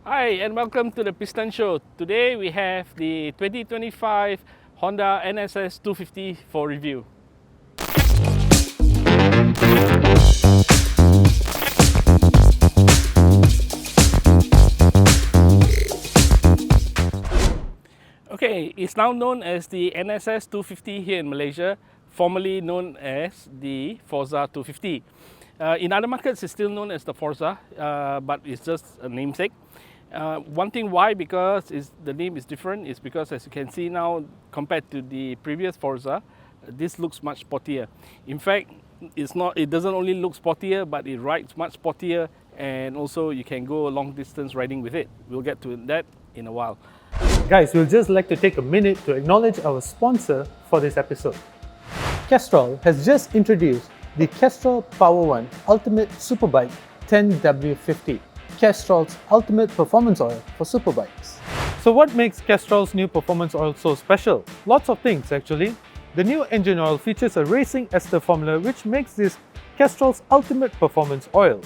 Hi and welcome to the Piston Show. Today we have the 2025 Honda NSS 250 for review. Okay, it's now known as the NSS 250 here in Malaysia, formerly known as the Forza 250. In other markets, it's still known as the Forza, but it's just a namesake. One thing why, because the name is different, is because as you can see now, compared to the previous Forza, this looks much sportier. In fact, it doesn't only look sportier, but it rides much sportier, and also you can go a long distance riding with it. We'll get to that in a while. Guys, we'll just like to take a minute to acknowledge our sponsor for this episode. Castrol has just introduced the Castrol Power One Ultimate Superbike 10W50, Castrol's ultimate performance oil for superbikes. So what makes Castrol's new performance oil so special? Lots of things actually. The new engine oil features a racing ester formula which makes this Castrol's ultimate performance oil.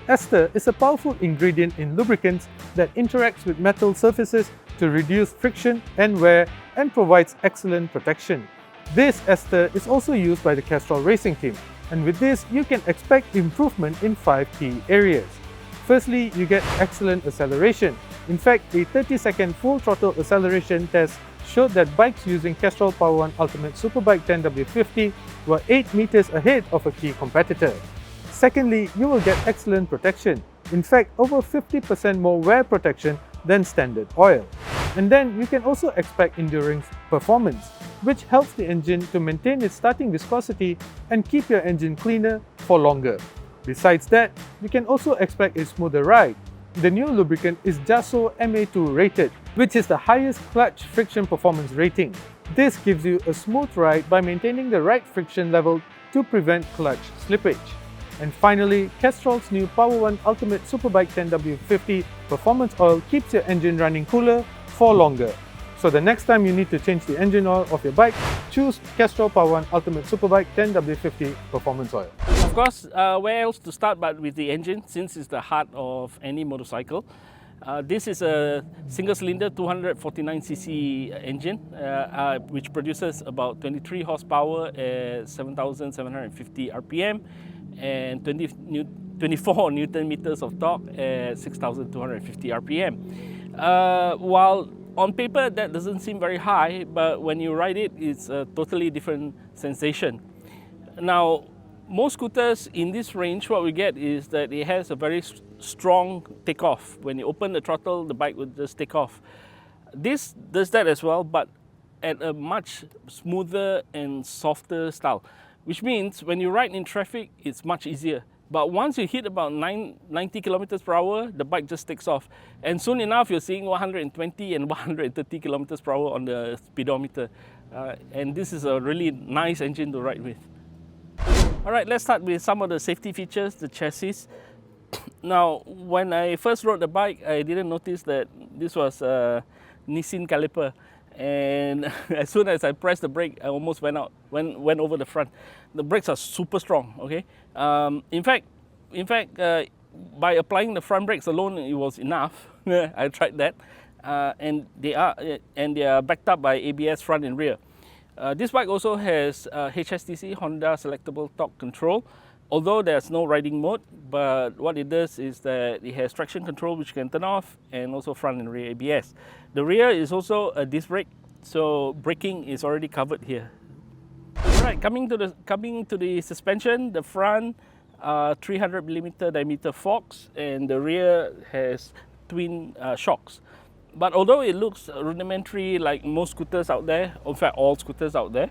Ester is a powerful ingredient in lubricants that interacts with metal surfaces to reduce friction and wear and provides excellent protection. This ester is also used by the Castrol racing team, and with this you can expect improvement in 5 key areas. Firstly, you get excellent acceleration. In fact, a 30-second full throttle acceleration test showed that bikes using Castrol Power One Ultimate Superbike 10W50 were 8 meters ahead of a key competitor. Secondly, you will get excellent protection. In fact, over 50% more wear protection than standard oil. And then you can also expect enduring performance, which helps the engine to maintain its starting viscosity and keep your engine cleaner for longer. Besides that, you can also expect a smoother ride. The new lubricant is JASO MA2 rated, which is the highest clutch friction performance rating. This gives you a smooth ride by maintaining the right friction level to prevent clutch slippage. And finally, Castrol's new Power One Ultimate Superbike 10W50 performance oil keeps your engine running cooler for longer. So the next time you need to change the engine oil of your bike, choose Castrol Power One Ultimate Superbike 10W50 performance oil. Of course, where else to start but with the engine, since it's the heart of any motorcycle. This is a single-cylinder 249cc engine, which produces about 23 horsepower at 7,750 RPM and 24 Newton meters of torque at 6,250 RPM. While on paper that doesn't seem very high, but when you ride it, it's a totally different sensation. Now, most scooters in this range, what we get is that it has a very strong takeoff. When you open the throttle, the bike will just take off. This does that as well, but at a much smoother and softer style, which means when you ride in traffic, it's much easier. But once you hit about 90 kilometers per hour, the bike just takes off. And soon enough, you're seeing 120 and 130 kilometers per hour on the speedometer. And this is a really nice engine to ride with. All right, let's start with some of the safety features, the chassis. Now, when I first rode the bike, I didn't notice that this was a Nissin caliper. And as soon as I pressed the brake, I almost went over the front. The brakes are super strong, okay? In fact, by applying the front brakes alone, it was enough. I tried that. And they are backed up by ABS front and rear. This bike also has HSTC, Honda Selectable Torque Control, although there's no riding mode, but what it does is that it has traction control which you can turn off, and also front and rear ABS. The rear is also a disc brake, so braking is already covered here. Alright, coming to the suspension, the front 300mm diameter forks, and the rear has twin shocks. But although it looks rudimentary like most scooters out there, in fact all scooters out there,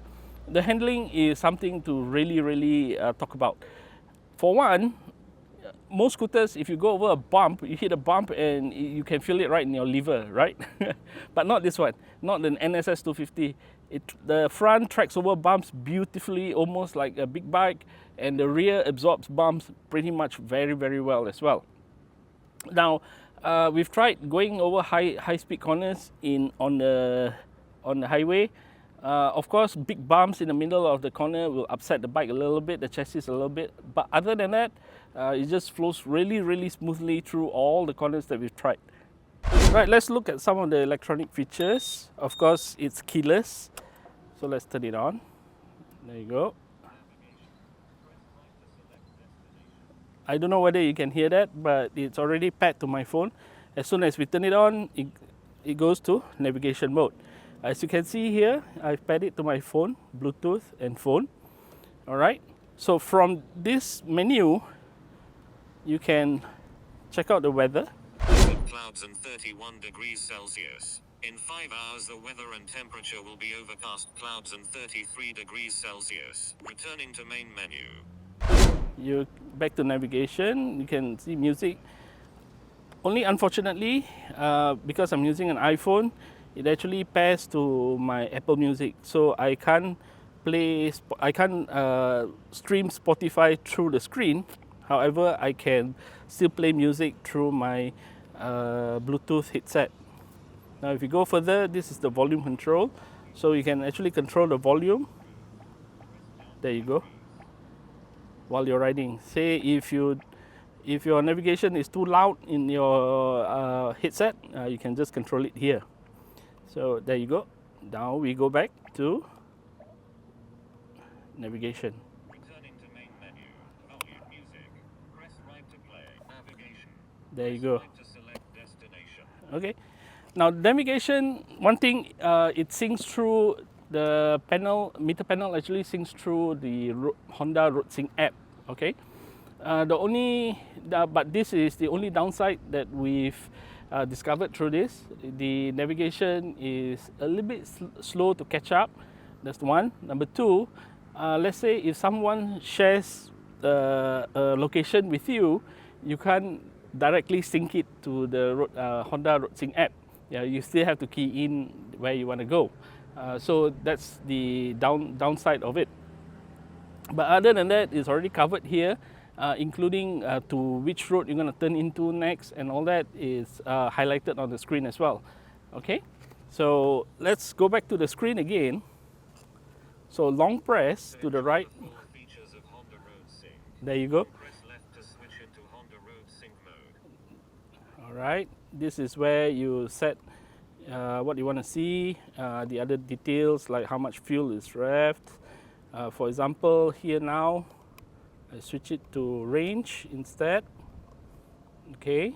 the handling is something to really talk about. For one, most scooters, if you go over a bump, you hit a bump and you can feel it right in your liver, right? But not this one, not the NSS 250. The front tracks over bumps beautifully, almost like a big bike, and the rear absorbs bumps pretty much very well as well. Now, we've tried going over high speed corners on the highway. Of course, big bumps in the middle of the corner will upset the bike a little bit, the chassis a little bit. But other than that, it just flows really smoothly through all the corners that we've tried. Right, let's look at some of the electronic features. Of course, it's keyless. So let's turn it on. There you go. I don't know whether you can hear that, but it's already paired to my phone. As soon as we turn it on, it goes to navigation mode. As you can see here, I've paired it to my phone, Bluetooth and phone. All right. So from this menu, you can check out the weather. Clouds and 31 degrees Celsius. In 5 hours the weather and temperature will be overcast, clouds and 33 degrees Celsius. Returning to main menu. You back to navigation, you can see music. Only unfortunately, because I'm using an iPhone, it actually pairs to my Apple Music. So I can't stream Spotify through the screen. However, I can still play music through my Bluetooth headset. Now if you go further, this is the volume control. So you can actually control the volume. There you go. While you're riding. Say if your navigation is too loud in your headset, you can just control it here. So there you go. Now we go back to navigation. Returning to main menu. Volume music. Press right to play. Navigation. There you go. Right to select destination. Okay. Now navigation, one thing, it syncs through the panel, meter panel actually syncs through the Honda RoadSync app. Okay. But this is the only downside that we've discovered through this. The navigation is a little bit slow to catch up. That's one. Number two, let's say if someone shares a location with you, you can't directly sync it to the Honda RoadSync app. Yeah, you still have to key in where you want to go. So that's the downside of it. But other than that, it's already covered here, including to which road you're going to turn into next, and all that is highlighted on the screen as well. Okay, so let's go back to the screen again. So long press to the right. Features of Honda RoadSync. There you go. Press left to switch into Honda RoadSync mode. All right, this is where you set what you want to see, the other details like how much fuel is revved. For example, here now, I switch it to range instead. Okay,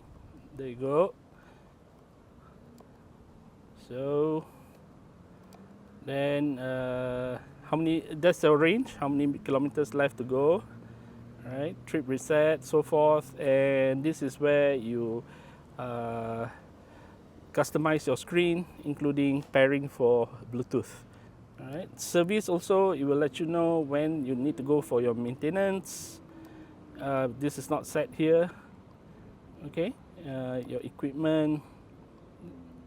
there you go. So then that's the range, how many kilometers left to go. All right, trip reset, so forth. And this is where you customize your screen, including pairing for Bluetooth. All right. Service also, it will let you know when you need to go for your maintenance. This is not set here. Okay. Your equipment,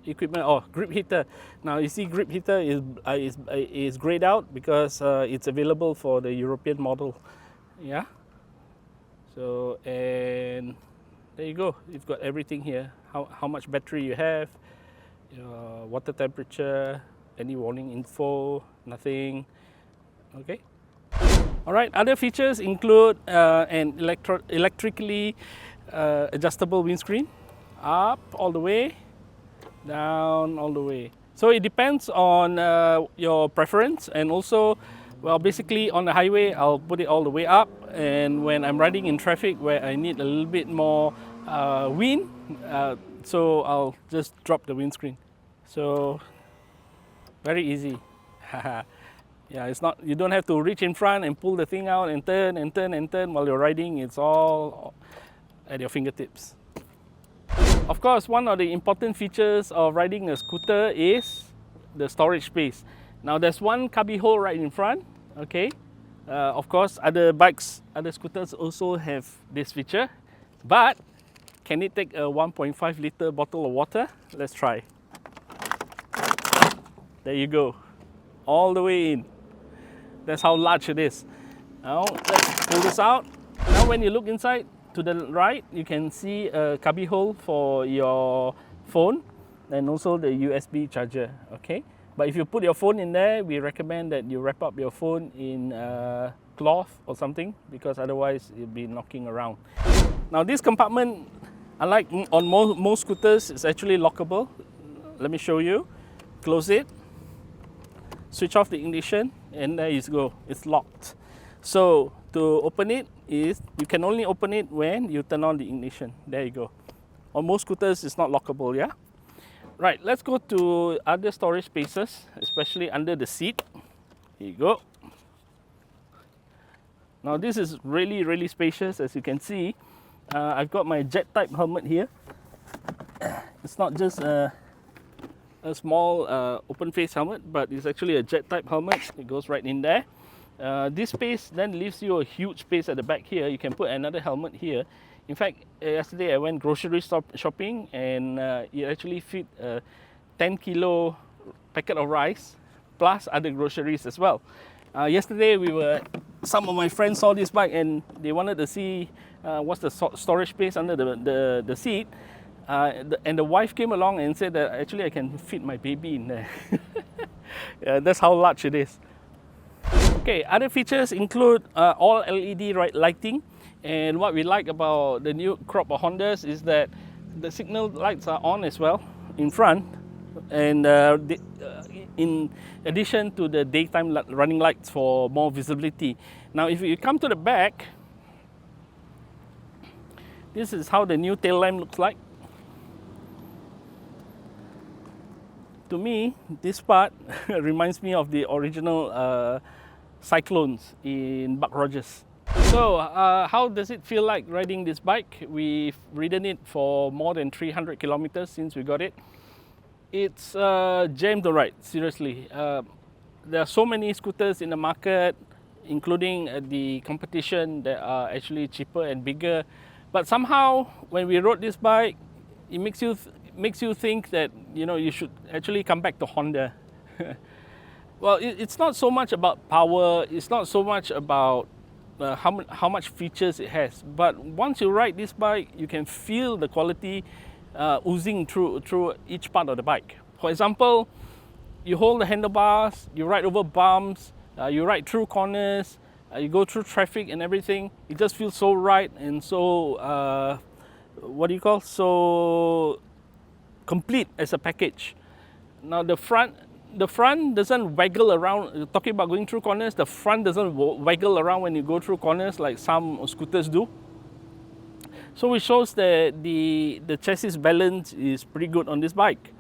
grip heater. Now you see grip heater is grayed out because it's available for the European model. Yeah. So, and there you go. You've got everything here. How much battery you have, your water temperature, any warning info, nothing. Okay. All right. Other features include an electrically adjustable windscreen, up all the way, down all the way. So it depends on your preference, and also, well, basically on the highway, I'll put it all the way up, and when I'm riding in traffic where I need a little bit more wind, so I'll just drop the windscreen. So very easy. Yeah, it's not, you don't have to reach in front and pull the thing out and turn and turn and turn while you're riding. It's all at your fingertips. Of course, one of the important features of riding a scooter is the storage space. Now there's one cubby hole right in front, okay? Of course, other scooters also have this feature, but can it take a 1.5 liter bottle of water? Let's try. There you go, all the way in. That's how large it is. Now let's pull this out. Now when you look inside, to the right, you can see a cubby hole for your phone and also the USB charger, okay? But if you put your phone in there, we recommend that you wrap up your phone in cloth or something, because otherwise it'll be knocking around. Now this compartment Unlike on most scooters, it's actually lockable. Let me show you. Close it, switch off the ignition, and there you go, it's locked. So to open it is, you can only open it when you turn on the ignition. There you go. On most scooters, it's not lockable, yeah? Right, let's go to other storage spaces, especially under the seat. Here you go. Now this is really spacious, as you can see. I've got my jet type helmet here. It's not just a small open face helmet, but it's actually a jet type helmet. It goes right in there. This space then leaves you a huge space at the back here. You can put another helmet here. In fact, yesterday I went grocery shopping, and it actually fit a 10 kilo packet of rice plus other groceries as well. Yesterday some of my friends saw this bike and they wanted to see what's the storage space under the seat. And the wife came along and said that actually I can fit my baby in there. That's how large it is. Okay, other features include all LED lighting. And what we like about the new crop of Hondas is that the signal lights are on as well in front, and in addition to the daytime running lights for more visibility. Now if you come to the back, this is how the new tail lamp looks like. To me, this part reminds me of the original Cyclones in Buck Rogers. So, how does it feel like riding this bike? We've ridden it for more than 300 kilometers since we got it. It's a jam to ride, seriously. There are so many scooters in the market, including the competition that are actually cheaper and bigger. But somehow, when we rode this bike, it makes you think that you should actually come back to Honda. Well, it's not so much about power. It's not so much about how much features it has. But once you ride this bike, you can feel the quality oozing through each part of the bike. For example, you hold the handlebars, you ride over bumps, you ride through corners, you go through traffic and everything. It just feels so right and so so complete as a package. Now the front doesn't waggle around. Talking about going through corners, the front doesn't waggle around when you go through corners like some scooters do. So it shows that the chassis balance is pretty good on this bike.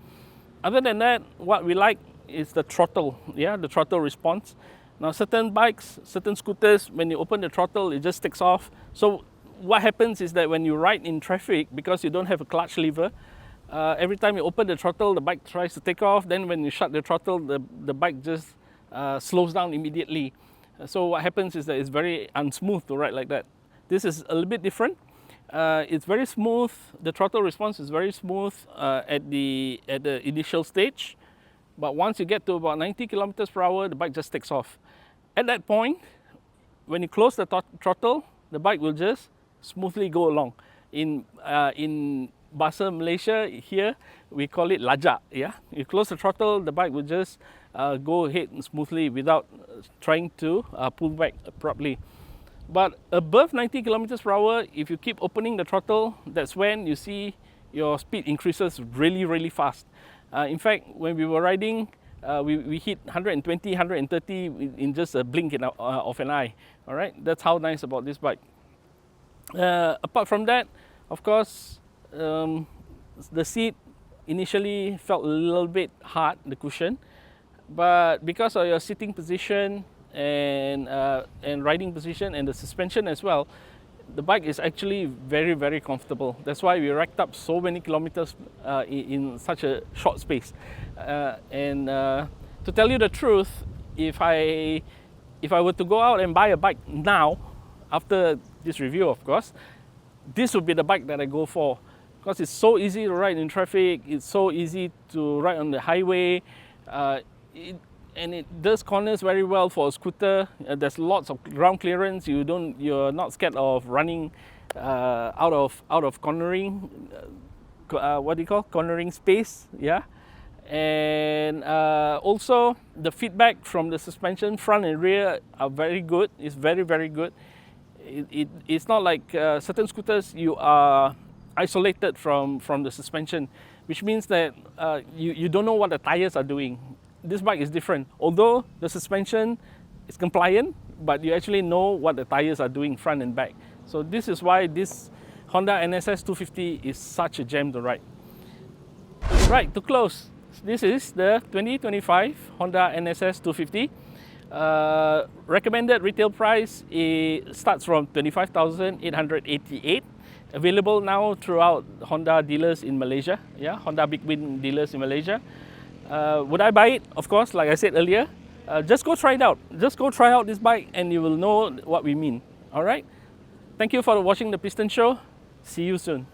Other than that, what we like is the throttle, the throttle response. Now certain bikes, certain scooters, when you open the throttle, it just takes off. So what happens is that when you ride in traffic, because you don't have a clutch lever, every time you open the throttle, the bike tries to take off. Then when you shut the throttle, the bike just slows down immediately. So what happens is that it's very unsmooth to ride like that. This is a little bit different. It's very smooth. The throttle response is very smooth at the initial stage. But once you get to about 90 kilometers per hour, the bike just takes off. At that point, when you close the throttle, the bike will just smoothly go along. In Bahasa Malaysia, here we call it lajak. You close the throttle, the bike will just go ahead smoothly without trying to pull back abruptly. But above 90 kilometers per hour, if you keep opening the throttle, that's when you see your speed increases really fast. In fact, when we were riding, we hit 120, 130 in just a blink of an eye. All right, that's how nice about this bike. Apart from that, of course, the seat initially felt a little bit hard, the cushion, but because of your sitting position and riding position and the suspension as well, the bike is actually very comfortable. That's why we racked up so many kilometers in such a short space. And to tell you the truth, if I were to go out and buy a bike now, after this review of course, this would be the bike that I go for, because it's so easy to ride in traffic, it's so easy to ride on the highway, and it does corners very well for a scooter. There's lots of ground clearance. You're not scared of running out of cornering. Cornering space, And also the feedback from the suspension, front and rear, are very good. It's very good. It's not like certain scooters you are isolated from the suspension, which means that you don't know what the tires are doing. This bike is different. Although the suspension is compliant, but you actually know what the tires are doing front and back. So this is why this Honda NSS 250 is such a gem to ride. Right, to close, this is the 2025 Honda NSS 250. Recommended retail price starts from 25,888. Available now throughout Honda dealers in Malaysia, Honda Big Win dealers in Malaysia. Would I buy it? Of course, like I said earlier, just go try it out. Just go try out this bike and you will know what we mean. All right? Thank you for watching the Piston Show. See you soon.